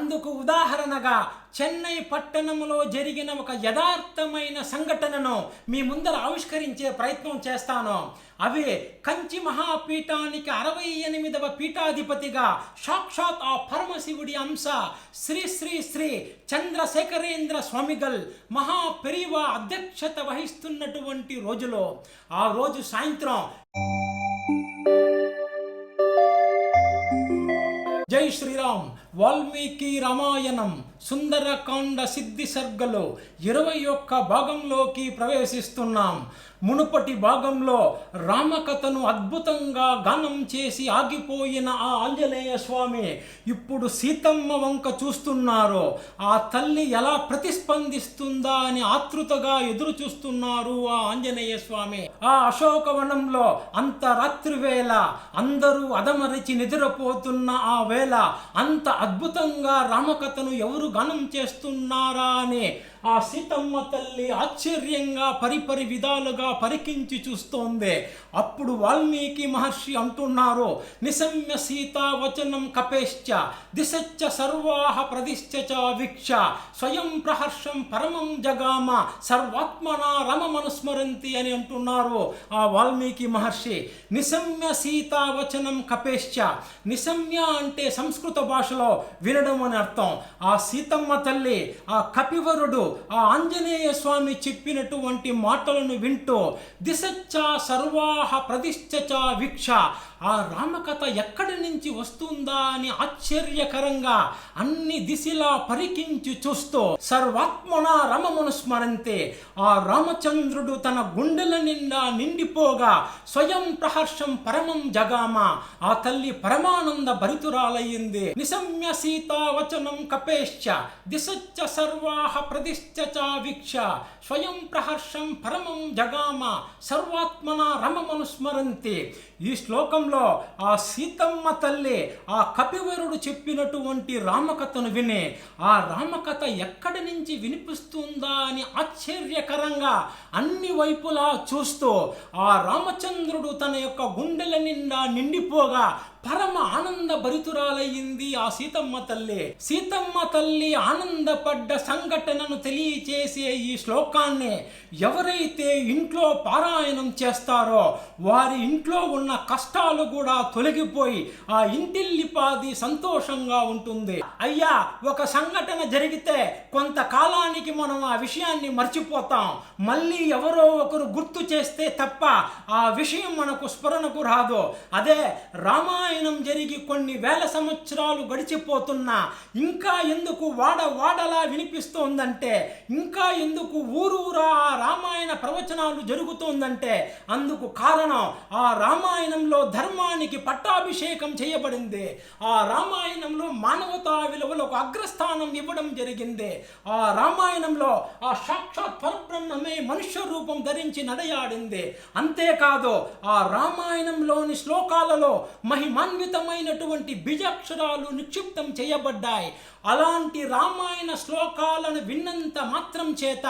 అందుకు ఉదాహరణగా చెన్నై పట్టణంలో జరిగిన ఒక యథార్థమైన సంఘటనను మీ ముందర ఆవిష్కరించే ప్రయత్నం చేస్తాను. అవి కంచి మహాపీఠానికి 68వ పీఠాధిపతిగా సాక్షాత్ ఆ పరమశివుడి అంశ శ్రీ శ్రీ శ్రీ చంద్రశేఖరేంద్ర స్వామిగల్ మహాపెరివా అధ్యక్షత వహిస్తున్నటువంటి రోజులో ఆ రోజు సాయంత్రం జై శ్రీరామ్ వాల్మీకి రామాయణం సుందరకాండ సిద్ధి సర్గలో 21 భాగంలోకి ప్రవేశిస్తున్నాం. మునుపటి భాగంలో రామకథను అద్భుతంగా గానం చేసి ఆగిపోయిన ఆ ఆంజనేయ స్వామి ఇప్పుడు సీతమ్మ వంక చూస్తున్నారు. ఆ తల్లి ఎలా ప్రతిస్పందిస్తుందా అని ఆతృతగా ఎదురు చూస్తున్నారు ఆ ఆంజనేయ స్వామి. ఆ అశోకవనంలో అంత రాత్రి వేళ అందరూ అదమరిచి నిద్రపోతున్న ఆ వేళ అంత అద్భుతంగా రామకథను ఎవరు గానం చేస్తున్నారా అని ఆ సీతమ్మ తల్లి ఆశ్చర్యంగా పరిపరి విధాలుగా పరికించి చూస్తోంది. అప్పుడు వాల్మీకి మహర్షి అంటున్నారు, నిశమ్య సీతా వచనం కపేశ్చ దిశచ్చ సర్వాహ ప్రదిశ్చ వీక్ష స్వయం ప్రహర్షం పరమం జగామ సర్వాత్మన రమమనుస్మరంతి అని అంటున్నారు ఆ వాల్మీకి మహర్షి. నిశమ్య సీతా వచనం కపేశ్చ, నిశమ్య అంటే సంస్కృత భాషలో వినడం అని అర్థం. ఆ సీతమ్మ తల్లి ఆ కపివరుడు ఆ ఆంజనేయ స్వామి చెప్పినటువంటి మాటలను వింటూ దిశచ్చ సర్వాహ ప్రదిశ్చ వీక్ష, ఆ రామకథ ఎక్కడి నుంచి వస్తుందా అని ఆశ్చర్యకరంగా అన్ని దిశలా పరికించి చూస్తూ సర్వాత్మన రమమనుస్మరంతే, ఆ రామచంద్రుడు తన గుండెల నిండా నిండిపోగా స్వయం ప్రహర్షం పరమం జగామ, ఆ తల్లి పరమానంద భరితురాలయ్యింది. నిశమ్య సీతా వచనం కపేశ్చ దిశచ్చ సర్వాహ ప్రదిశ్చ వీక్ష స్వయం ప్రహర్షం పరమం జగామ సర్వాత్మన రమమనుస్మరంతి. ఈ శ్లోకంలో ఆ సీతమ్మ తల్లి ఆ కపివరుడు చెప్పినటువంటి రామకథను విని ఆ రామకథ ఎక్కడి నుంచి వినిపిస్తుందా అని ఆశ్చర్యకరంగా అన్ని వైపులా చూస్తూ ఆ రామచంద్రుడు తన యొక్క గుండెల నిండా నిండిపోగా పరమ ఆనంద భరితురాలయ్యింది ఆ సీతమ్మ తల్లి. సీతమ్మ తల్లి ఆనందపడ్డ సంఘటనను తెలియచేసే ఈ శ్లోకాన్ని ఎవరైతే ఇంట్లో పారాయణం చేస్తారో వారి ఇంట్లో ఉన్న కష్టాలు కూడా తొలగిపోయి ఆ ఇంటిల్లిపాది సంతోషంగా ఉంటుంది. అయ్యా, ఒక సంఘటన జరిగితే కొంతకాలానికి మనం ఆ విషయాన్ని మర్చిపోతాం. మళ్ళీ ఎవరో ఒకరు గుర్తు చేస్తే తప్ప ఆ విషయం మనకు స్ఫురణకు రాదు. అదే రామాయణం జరిగి కొన్ని వేల సంవత్సరాలు గడిచిపోతున్నా ఇంకా ఎందుకు వాడలా వినిపిస్తోందంటే, ఇంకా ఎందుకు ఊరూరా రామాయణ ప్రవచనాలు జరుగుతోందంటే అందుకు కారణం ఆ రామాయణంలో ధర్మానికి పట్టాభిషేకం చేయబడింది. ఆ రామాయణంలో మానవతా విలువలకు అగ్రస్థానం ఇవ్వడం జరిగింది. ఆ రామాయణంలో ఆ సాక్షాత్ పరబ్రహ్మమే మనుష్య రూపం ధరించి నడయాడింది. అంతేకాదు ఆ రామాయణంలోని శ్లోకాలలో మహిమాన్వితమైనటువంటి బీజాక్షరాలు నిక్షిప్తం చేయబడ్డాయి. అలాంటి రామాయణ శ్లోకాలను విన్నంత మాత్రం చేత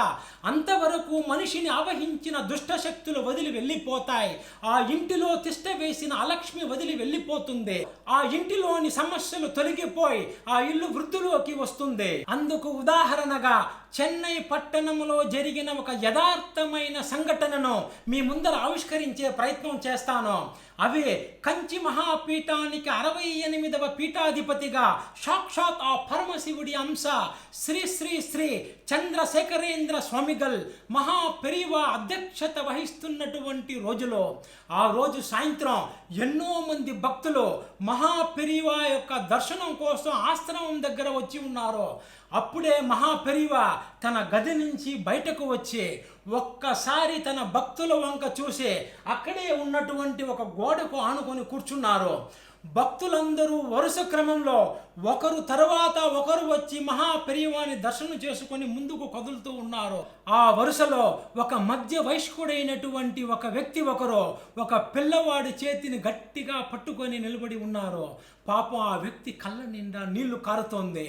అంతవరకు మనిషిని ఆవహించిన దుష్టశక్తులు వదిలి వెళ్ళిపోతాయి. ఆ ఇంటిలో తిష్ట వేసిన అలక్ష్మి వదిలి వెళ్ళిపోతుంది. ఆ ఇంటిలోని సమస్యలు తొలగిపోయి ఆ ఇల్లు వృద్ధిలోకి వస్తుంది. అందుకు ఉదాహరణగా చెన్నై పట్టణంలో జరిగిన ఒక యథార్థమైన సంఘటనను మీ ముందర ఆవిష్కరించే ప్రయత్నం చేస్తాను. అవి కంచి మహాపీఠానికి 68వ పీఠాధిపతిగా సాక్షాత్ ఆ పరమశివుడి అంశ శ్రీ శ్రీ శ్రీ చంద్రశేఖరేంద్ర స్వామిగల్ మహాపెరివా అధ్యక్షత వహిస్తున్నటువంటి రోజులో ఆ రోజు సాయంత్రం ఎన్నో మంది భక్తులు మహాపెరివా యొక్క దర్శనం కోసం ఆశ్రమం దగ్గర వచ్చి ఉన్నారు. అప్పుడే మహాపెరివా తన గది నుంచి బయటకు వచ్చి ఒక్కసారి తన భక్తుల వంక చూసి అక్కడే ఉన్నటువంటి ఒక గోడకు ఆనుకొని కూర్చున్నారు. భక్తులందరూ వరుస క్రమంలో ఒకరు తర్వాత ఒకరు వచ్చి మహాపెరివాని దర్శనం చేసుకొని ముందుకు కదులుతూ ఉన్నారు. ఆ వరుసలో ఒక మధ్య వయస్కుడైనటువంటి ఒక వ్యక్తి ఒకరు ఒక పిల్లవాడి చేతిని గట్టిగా పట్టుకొని నిలబడి ఉన్నారు. పాపం ఆ వ్యక్తి కళ్ళ నిండా నీళ్లు కారుతోంది.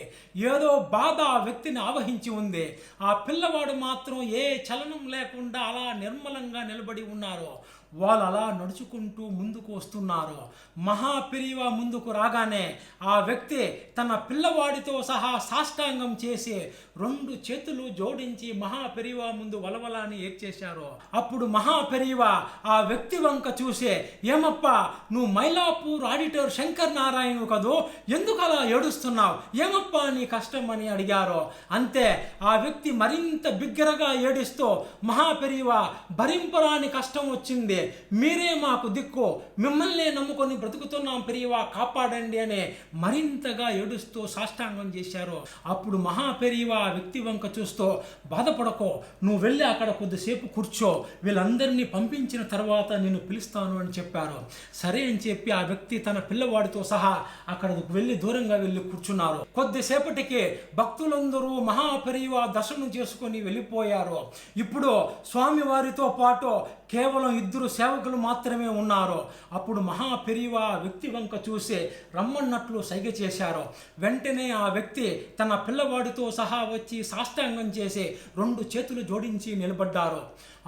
ఏదో బాధ ఆ వ్యక్తిని ఆవహించి ఉంది. ఆ పిల్లవాడు మాత్రం ఏ చలనం లేకుండా అలా నిర్మలంగా నిలబడి ఉన్నారు. వాళ్ళు అలా నడుచుకుంటూ ముందుకు వస్తున్నారు. మహాపెరివా ముందుకు రాగానే ఆ వ్యక్తి తన పిల్లవాడితో సహా సాష్టాంగం చేసి 2 చేతులు జోడించి మహాపెరివా ముందు వలవలాని ఏడ్చేశారు. అప్పుడు మహాపెరివా ఆ వ్యక్తి వంక చూసి, ఏమప్పా, నువ్వు మైలాపూర్ ఆడిటర్ శంకర్ నారాయణ కదూ, ఎందుకు అలా ఏడుస్తున్నావు, ఏమప్పా నీ కష్టం అని అడిగారు. అంతే ఆ వ్యక్తి మరింత బిగ్గరగా ఏడుస్తూ, మహాపెరివా, భరింపరాని కష్టం వచ్చింది, మీరే మాకు దిక్కు, మిమ్మల్నే నమ్ముకొని బ్రతుకుతున్నాం పెరివా, కాపాడండి అని మరింతగా ఏడుస్తూ సాష్టాంగం చేశారు. అప్పుడు మహాపెరివా ఆ వ్యక్తి వంక చూస్తూ, బాధపడకో, నువ్వు వెళ్ళి అక్కడ కొద్దిసేపు కూర్చో, వీళ్ళందరినీ పంపించిన తర్వాత నేను పిలుస్తాను అని చెప్పారు. సరే అని చెప్పి ఆ వ్యక్తి తన పిల్లవాడితో సహా అక్కడకు వెళ్ళి దూరంగా వెళ్ళి కూర్చున్నారు. కొద్దిసేపటికి భక్తులందరూ మహాపెరివా దర్శనం చేసుకొని వెళ్ళిపోయారు. ఇప్పుడు స్వామివారితో పాటు కేవలం 2 సేవకులు మాత్రమే ఉన్నారు. అప్పుడు మహాపెరివా వ్యక్తి వంక చూసి రమ్మన్నట్లు సైగ చేశారు. వెంటనే ఆ వ్యక్తి తన పిల్లవాడితో సహా వచ్చి సాష్టాంగం చేసి 2 చేతులు జోడించి నిలబడ్డారు.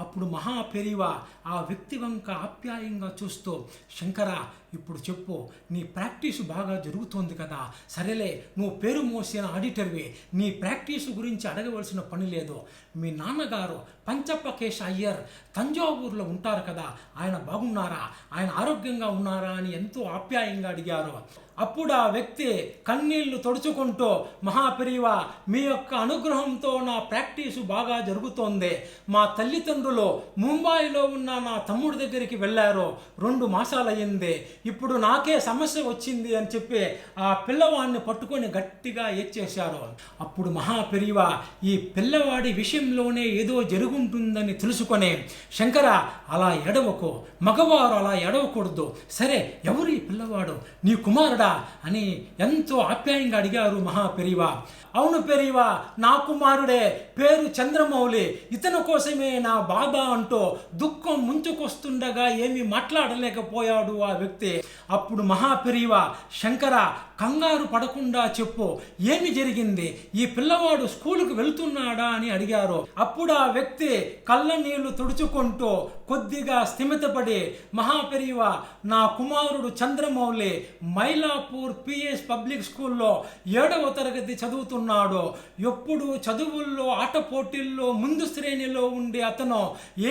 అప్పుడు మహాపెరివా ఆ వ్యక్తి వంక ఆప్యాయంగా చూస్తూ, శంకర, ఇప్పుడు చెప్పు, నీ ప్రాక్టీసు బాగా జరుగుతోంది కదా, సరేలే, నువ్వు పేరు మోసిన ఆడిటర్వి, నీ ప్రాక్టీసు గురించి అడగవలసిన పని లేదు. మీ నాన్నగారు పంచప్పకేశ అయ్యర్ తంజావూరులో ఉంటారు కదా, ఆయన బాగున్నారా, ఆయన ఆరోగ్యంగా ఉన్నారా అని ఎంతో ఆప్యాయంగా అడిగారు. అప్పుడు ఆ వ్యక్తి కన్నీళ్లు తొడుచుకుంటూ, మహాపెరివా, మీ యొక్క అనుగ్రహంతో నా ప్రాక్టీసు బాగా జరుగుతోంది. మా తల్లిదండ్రులు ముంబాయిలో ఉన్న నా తమ్ముడి దగ్గరికి వెళ్ళారు, 2 మాసాలయ్యింది, ఇప్పుడు నాకే సమస్య వచ్చింది అని చెప్పి ఆ పిల్లవాడిని పట్టుకొని గట్టిగా ఏడ్చేశారు. అప్పుడు మహాపెరివా ఈ పిల్లవాడి విషయంలోనే ఏదో జరుగుంటుందని తెలుసుకొని, శంకర, అలా ఎడవకు, మగవారు అలా ఎడవకూడదు, సరే, ఎవరు ఈ పిల్లవాడు, నీ కుమారుడా అని ఎంతో ఆప్యాయంగా అడిగారు మహాపెరివా. అవును పెరివా, నా కుమారుడే, పేరు చంద్రమౌళి, ఇతని కోసమే నా బాధ అంటూ దుఃఖం ముంచుకొస్తుండగా ఏమీ మాట్లాడలేకపోయాడు ఆ వ్యక్తి. అప్పుడు మహాపెరివా, శంకర, కంగారు పడకుండా చెప్పు, ఏమి జరిగింది, ఈ పిల్లవాడు స్కూలుకు వెళ్తున్నాడా అని అడిగారు. అప్పుడు ఆ వ్యక్తి కళ్ళ నీళ్లు తుడుచుకుంటూ కొద్దిగా స్థిమితపడి, మహాపెరివా, నా కుమారుడు చంద్రమౌళి మైలాపూర్ పిఎస్ పబ్లిక్ స్కూల్లో 7వ తరగతి చదువుతున్నాడు. ఎప్పుడు చదువుల్లో ఆట పోటీల్లో ముందు శ్రేణిలో ఉండే అతను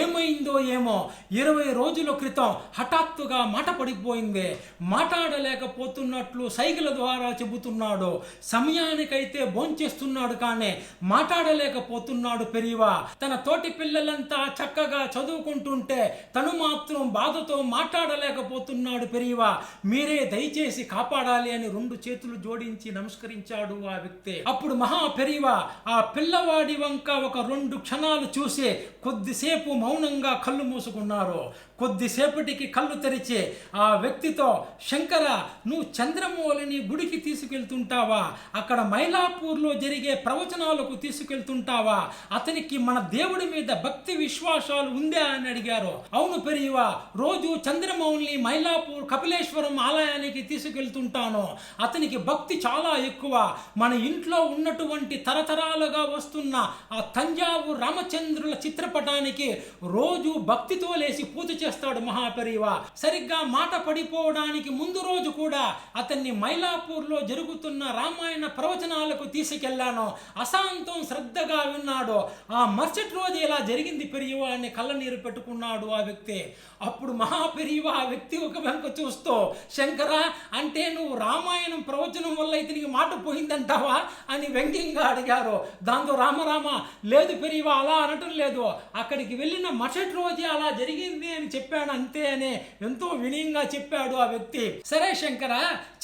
ఏమైందో ఏమో 20 రోజుల క్రితం హఠాత్తుగా మాట పడిపోయింది, మాట్లాడలేకపోతున్నట్లు సైకిల్ ద్వారా చెబుతున్నాడు, సమయానికైతే భోంచేస్తున్నాడు కానీ మాట్లాడలేకపోతున్నాడు పెరివా. తన తోటి పిల్లలంతా చక్కగా చదువుకుంటుంటే తను మాత్రం బాధతో మాట్లాడలేకపోతున్నాడు పెరివా, మీరే దయచేసి కాపాడాలి అని 2 చేతులు జోడించి నమస్కరించాడు ఆ వ్యక్తి. అప్పుడు మహాపెరివా ఆ పిల్లవాడి వంక ఒక 2 క్షణాలు చూసి కొద్దిసేపు మౌనంగా కళ్ళు మూసుకున్నారు. కొద్దిసేపటికి కళ్ళు తెరిచి ఆ వ్యక్తితో, శంకర, నువ్వు చంద్రమౌళిని గుడికి తీసుకెళ్తుంటావా, అక్కడ మైలాపూర్లో జరిగే ప్రవచనాలకు తీసుకెళ్తుంటావా, అతనికి మన దేవుడి మీద భక్తి విశ్వాసాలు ఉందా అని అడిగారు. అవును పెరివా, రోజు చంద్రమౌళిని మైలాపూర్ కపిలేశ్వరం ఆలయానికి తీసుకెళ్తుంటాను, అతనికి భక్తి చాలా ఎక్కువ, మన ఇంట్లో ఉన్నటువంటి తరతరాలుగా వస్తున్న ఆ తంజావూరు రామచంద్రుల చిత్రపటానికి రోజు భక్తితో లేసి పూజ చేస్తాడు మహాపెరివా. సరిగ్గా మాట పడిపోవడానికి ముందు రోజు కూడా అతన్ని మైలాపూర్లో జరుగుతున్న రామాయణ ప్రవచనాలకు తీసుకెళ్లాను, అశాంతం శ్రద్ధగా విన్నాడు, ఆ మరుసటి రోజు ఇలా జరిగింది పెరివా అని కళ్ళనీరు పెట్టుకున్నాడు ఆ వ్యక్తి. అప్పుడు మహాపెరివా ఆ వ్యక్తి ఒక వెంక చూస్తూ, శంకర, అంటే నువ్వు రామాయణం ప్రవచనం వల్ల ఇతనికి మాట పోయిందంటావా అని వ్యంగ్యంగా అడిగారు. దాంతో రామరామ, లేదు పెరివా, అలా అనటం లేదు, అక్కడికి వెళ్ళిన మరుసటి రోజే అలా జరిగింది అని చెప్పాను అంతే అని ఎంతో వినయంగా చెప్పాడు ఆ వ్యక్తి. సరే శంకర,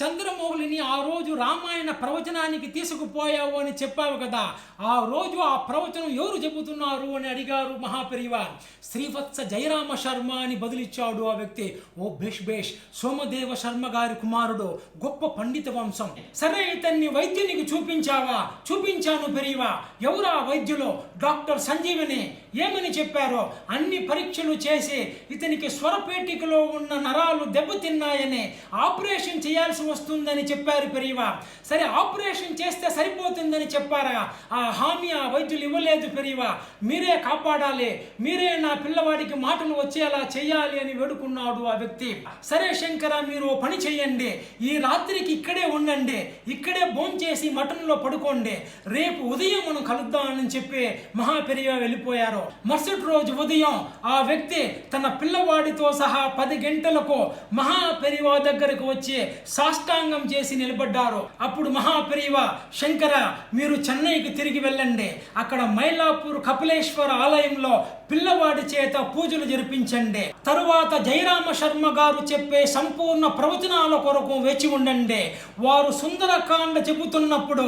చంద్రమౌళిని ఆ రోజు రామాయణ ప్రవచనానికి తీసుకుపోయావు అని చెప్పావు కదా, ఆ రోజు ఆ ప్రవచనం ఎవరు చెబుతున్నారు అని అడిగారు మహాపెరివా. శ్రీవత్స జయరామ శర్మ అని బదులిచ్చాడు ఆ వ్యక్తి. ఓ బేష్ బేష్, సోమదేవ శర్మ గారి కుమారుడు, గొప్ప పండిత వంశం. సరే, ఇతన్ని వైద్యునికి చూపించావా? చూపించాను పెరివా. ఎవరా వైద్యులు? డాక్టర్ సంజీవని. ఏమని చెప్పారో అన్ని పరీక్షలు చేసి ఇతనికి స్వరపేటికలో ఉన్న నరాలు దెబ్బతిన్నాయని ఆపరేషన్ చేయాల్సి వస్తుందని చెప్పారు పెరియవా. సరే ఆపరేషన్ చేస్తే సరిపోతుందని చెప్పారా? ఆ హామీ ఆ వైద్యులు ఇవ్వలేదు పెరియవా. మీరే కాపాడాలి, మీరే నా పిల్లవాడికి మాటలు వచ్చేలా చేయాలి అని వేడుకున్నాడు ఆ వ్యక్తి. సరే శంకర, మీరు పని చేయండి, ఈ రాత్రికి ఇక్కడే ఉండండి, ఇక్కడే భోంచేసి మఠంలో పడుకోండి, రేపు ఉదయం మనం కలుద్దామని చెప్పి మహాపెరియవా వెళ్ళిపోయారు. మరుసటి రోజు ఉదయం ఆ వ్యక్తి తన పిల్లవాడితో సహా 10 గంటలకు మహాపెరియవా దగ్గరకు వచ్చి సాష్టాంగం చేసి నిలబడ్డారు. అప్పుడు మహాపెరియవా, శంకర మీరు చెన్నైకి తిరిగి వెళ్ళండి, అక్కడ మైలాపూర్ కపిలేశ్వర ఆలయంలో పిల్లవాడి చేత పూజలు జరిపించండి. తరువాత జయరామ శర్మ గారు చెప్పే సంపూర్ణ ప్రవచనాల కొరకు వేచి ఉండండి. వారు సుందరకాండ చెబుతున్నప్పుడు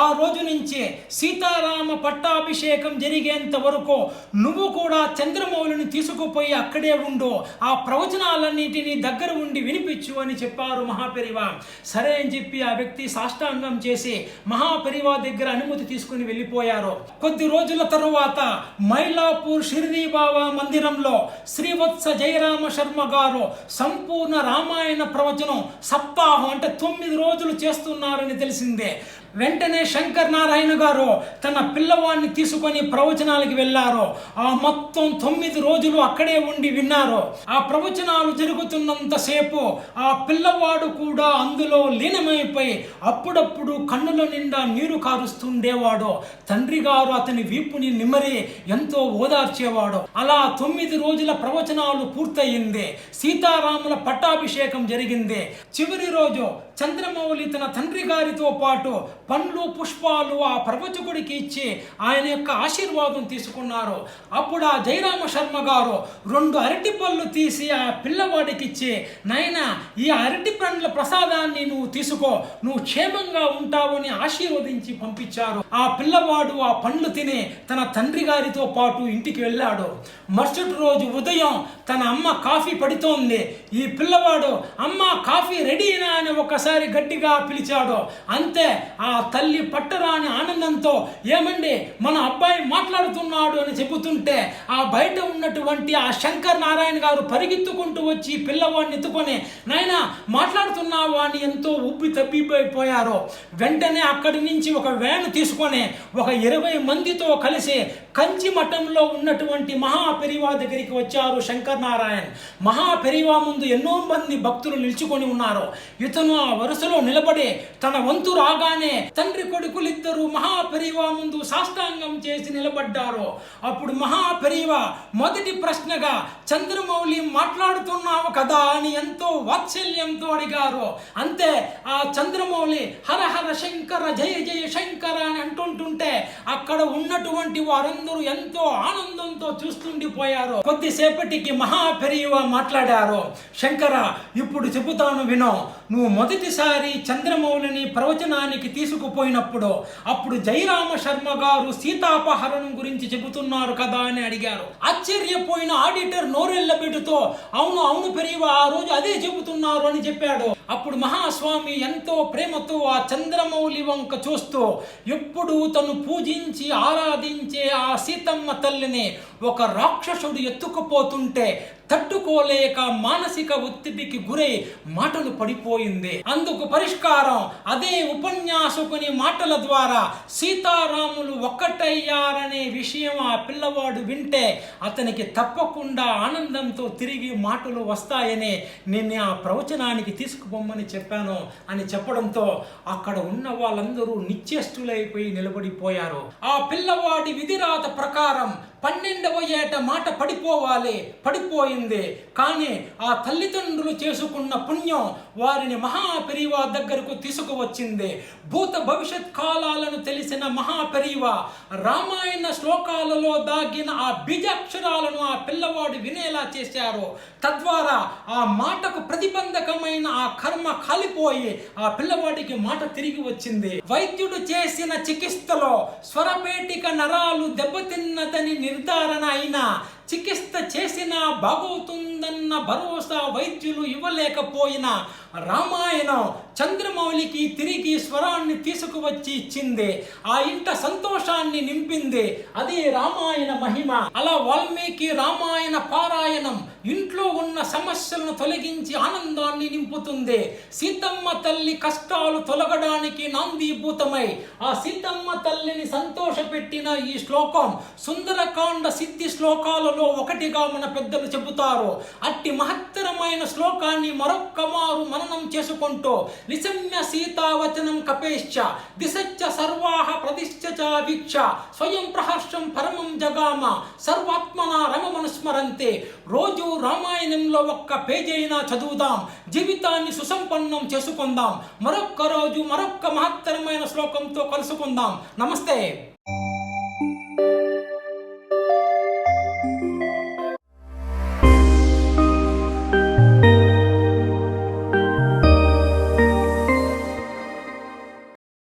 ఆ రోజు నుంచి సీతారామ పట్టాభిషేకం జరిగేంత వరకు నువ్వు కూడా చంద్రమౌళిని తీసుకుపోయి అక్కడే ఉండు, ఆ ప్రవచనాలన్నిటినీ దగ్గర ఉండి వినిపించు అని చెప్పారు మహాపెరియవా. సరే అని చెప్పి ఆ వ్యక్తి సాష్టాంగం చేసి మహాపెరియవా దగ్గర అనుమతి తీసుకుని వెళ్ళిపోయారు. కొద్ది రోజుల తరువాత మైలాపూర్ షిరిడీ బాబా మందిరంలో శ్రీవత్స జయరామ శర్మ గారు సంపూర్ణ రామాయణ ప్రవచనం సప్తాహం అంటే 9 రోజులు చేస్తున్నారని తెలిసిందే. వెంటనే శంకర్ నారాయణ గారు తన పిల్లవాడిని తీసుకొని ప్రవచనాలకి వెళ్ళారు. ఆ మొత్తం 9 రోజులు అక్కడే ఉండి విన్నారు. ఆ ప్రవచనాలు జరుగుతున్నంతసేపు ఆ పిల్లవాడు కూడా అందులో లీనమైపోయి అప్పుడప్పుడు కన్నుల నిండా నీరు కారుస్తుండేవాడు. తండ్రి గారు అతని వీపుని నిమ్మరి ఎంతో ఓదార్చేవాడు. అలా 9 రోజుల ప్రవచనాలు పూర్తయింది. సీతారాముల పట్టాభిషేకం జరిగింది. చివరి రోజు చంద్రమౌళి తన తండ్రి గారితో పాటు పండ్లు పుష్పాలు ఆ ప్రవచకుడికి ఇచ్చి ఆయన యొక్క ఆశీర్వాదం తీసుకున్నారు. అప్పుడు ఆ జయరామ శర్మ గారు 2 అరటి పళ్ళు తీసి ఆ పిల్లవాడికి ఇచ్చి, నాయనా ఈ అరటి పండ్ల ప్రసాదాన్ని నువ్వు తీసుకో, నువ్వు క్షేమంగా ఉంటావు అని ఆశీర్వదించి పంపించారు. ఆ పిల్లవాడు ఆ పండ్లు తిని తన తండ్రి గారితో పాటు ఇంటికి వెళ్ళాడు. మరుసటి రోజు ఉదయం తన అమ్మ కాఫీ పడుతోంది. ఈ పిల్లవాడు అమ్మ కాఫీ రెడీనా అని ఒకసారి గట్టిగా పిలిచాడు. అంతే ఆ తల్లి పట్టరాని ఆనందంతో, ఏమండి మన అబ్బాయి మాట్లాడుతున్నాడు అని చెబుతుంటే ఆ బయట ఉన్నటువంటి ఆ శంకర్ నారాయణ గారు పరిగెత్తుకుంటూ వచ్చి పిల్లవాడిని ఎత్తుకొని, నాయనా మాట్లాడుతున్నావు అని ఎంతో ఉబ్బి తప్పిపోయారు. వెంటనే అక్కడి నుంచి ఒక వ్యాన్ తీసుకొని ఒక 20 మందితో కలిసి కంచి మఠంలో ఉన్నటువంటి మహాపెరియవా దగ్గరికి వచ్చారు శంకర్ నారాయణ్. మహాపెరియవా ముందు ఎన్నో మంది భక్తులు నిల్చుకొని ఉన్నారు. ఇతను ఆ వరుసలో నిలబడి తన వంతు రాగానే తండ్రి కొడుకులిద్దరూ మహాపెరియవా ముందు సాష్టాంగం చేసి నిలబడ్డారు. అప్పుడు మహాపెరియవా మొదటి ప్రశ్నగా, చంద్రమౌళి మాట్లాడుతున్నావు కదా అని ఎంతో వాత్సల్యంతో అడిగారు. అంతే ఆ చంద్రమౌళి హర హర శంకర జయ జయ శంకర అని అంటుంటుంటే అక్కడ ఉన్నటువంటి వారందరూ ఎంతో ఆనందంతో చూస్తుండిపోయారు. కొద్దిసేపటికి మహాపెరియవా మాట్లాడారు. శంకర, ఇప్పుడు చెబుతాను వినో. నువ్వు మొదటిసారి చంద్రమౌళిని ప్రవచనానికి తీసుకుపోయినప్పుడు అప్పుడు జయరామ శర్మ గారు సీతాపహరణం గురించి చెబుతున్నారు కదా అని అడిగారు. ఆశ్చర్యపోయిన ఆడిటర్ నోరెళ్ళబెట్టుతో, అవును అవును పెరియవా, ఆ రోజు అదే చెబుతున్నారు అని చెప్పాడు. అప్పుడు మహాస్వామి ఎంతో ప్రేమతో ఆ చంద్రమౌళి వంక చూస్తూ, ఎప్పుడు తను పూజించి ఆరాధించే ఆ సీతమ్మ తల్లిని ఒక రాక్షసుడు ఎత్తుకుపోతుంటే తట్టుకోలేక మానసిక ఒత్తిడికి గురై మాటలు పడిపోయింది. అందుకు పరిష్కారం అదే ఉపన్యాసకుని మాటల ద్వారా సీతారాములు ఒక్కటయ్యారనే విషయం ఆ పిల్లవాడు వింటే అతనికి తప్పకుండా ఆనందంతో తిరిగి మాటలు వస్తాయని నిన్ను ఆ ప్రవచనానికి తీసుకుపోమని చెప్పాను అని చెప్పడంతో అక్కడ ఉన్న వాళ్ళందరూ నిశ్చేష్టులైపోయి నిలబడిపోయారు. ఆ పిల్లవాడి విధిరాత ప్రకారం 12వ ఏట మాట పడిపోయింది. కానీ ఆ తల్లిదండ్రులు చేసుకున్న పుణ్యం వారిని మహాపెరియవా దగ్గరకు తీసుకువచ్చింది. భూత భవిష్యత్ కాలాలను తెలిసిన మహాపెరియవా రామాయణ శ్లోకాలలో దాగిన ఆ బీజాక్షరాలను ఆ పిల్లవాడు వినేలా చేశారు. తద్వారా ఆ మాటకు ప్రతిబంధకమైన ఆ కర్మ కాలిపోయి ఆ పిల్లవాడికి మాట తిరిగి వచ్చింది. వైద్యుడు చేసిన చికిత్సలో స్వరపేటిక నరాలు దెబ్బతిన్నదని నిర్ధారణ అయినా చికిత్స చేసినా బాగవుతుందన్న భరోసా వైద్యులు ఇవ్వలేకపోయినా రామాయణం చంద్రమౌళికి తిరిగి స్వరాన్ని తీసుకువచ్చి ఇచ్చింది. ఆ ఇంట సంతోషాన్ని నింపింది. అదే రామాయణ మహిమ. అలా వాల్మీకి రామాయణ పారాయణం ఇంట్లో ఉన్న సమస్యలను తొలగించి ఆనందాన్ని నింపుతుంది. సీతమ్మ తల్లి కష్టాలు తొలగడానికి నాందీభూతమై ఆ సీతమ్మ తల్లిని సంతోషపెట్టిన ఈ శ్లోకం సుందరకాండ సిద్ధి శ్లోకాలలో ఒకటిగా మన పెద్దలు చెబుతారు. అట్టి మహత్తరమైన శ్లోకాన్ని మరొక్క మారు మననం చేసుకుంటూ నిశమ్య సీతావచనం కపేశ్చ దిశచ్చ సర్వాహ ప్రతిష్ఠ చ వీక్ష స్వయం ప్రహర్షం పరమం జగామ సర్వాత్మన రమమనుస్మరంతే. రోజు రామాయణంలో ఒక్క పేజీ అయినా చదువుదాం, జీవితాన్ని సుసంపన్నం చేసుకుందాం. మరొక్క రోజు మరొక్క మహత్తరమైన శ్లోకంతో కలుసుకుందాం. నమస్తే.